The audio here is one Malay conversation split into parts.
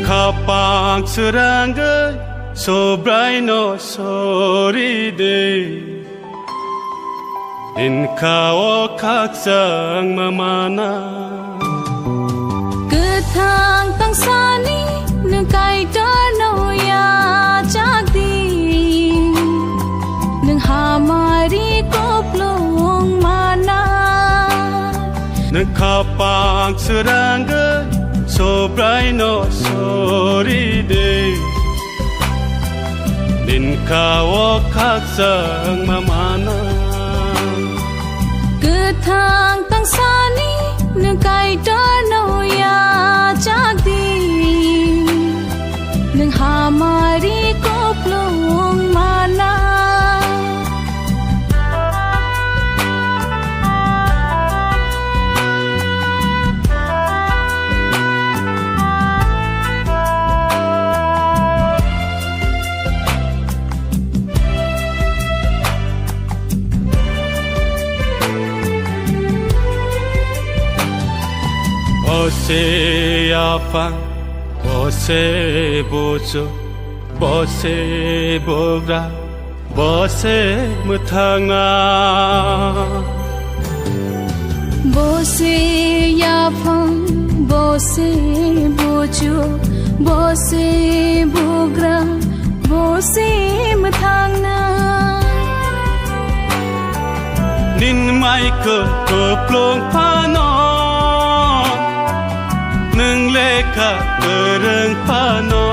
kapang serangga sobrai no soride din kao kaksang mamana Ketang tang sani nengkai darno ya jagdi neng hamari koplong mana neng kapang serangga sobrai no soride din kao kaksang mamana Ketang tang sani nengkai darno ya jagdi neng hamari koplong mana Bose apang, bose bojo, bose bogra, bose mutanga. Bose yapang, bose bojo, bose bogra, bose mthangna. Nin mai keplong pano. Neng leka bereng pano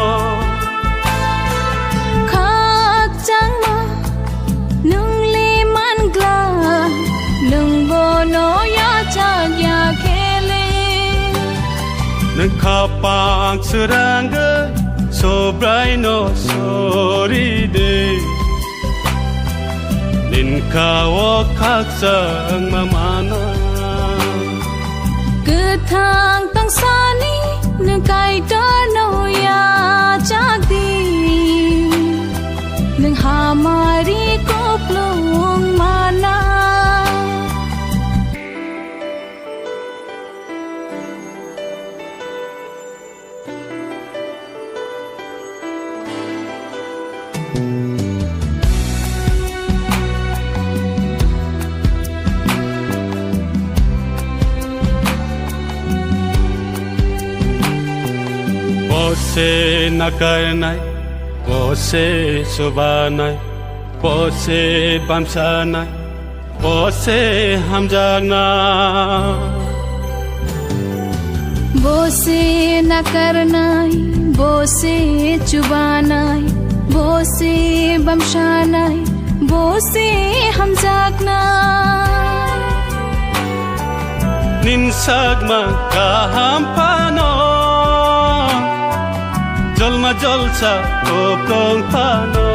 Khak chang ma nung liman gla nung bono ya chak ya kele neng kapang serangga sobrai no soride nin kao kaksang mamana Ketang tang sani nengkai darno ya jagdi neng hamari koplong mana Bose nakarnai, bose sobanai, bose bamsanai, bose hamjagna. Bose nakarnai, bose chubanai, bose bamshanai, bose hamjagna. Nin sagma kahampano. Jalma jalsa koplong pano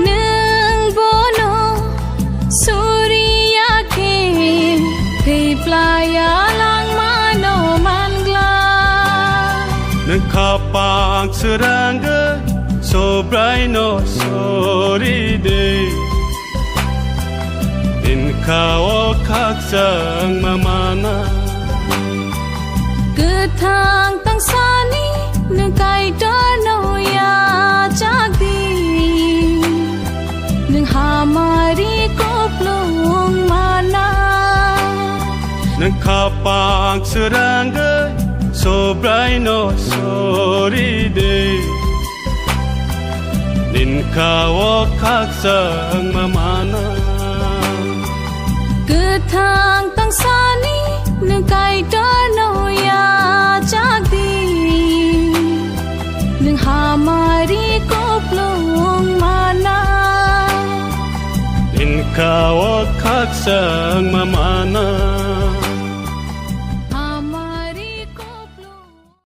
Neng bono surya ke Kei playa lang mano mangla Neng kapang serangga sobrai no soride din kao kaksang mamana Ketang tang sani nengkai darno ya jagdi neng hamari koplong mana neng kapang serangga sobrai no soride din kao kaksang mamana Ketang tang sani nengkai darno ya jagdi neng hamari koplong mana din kao kaksang mamana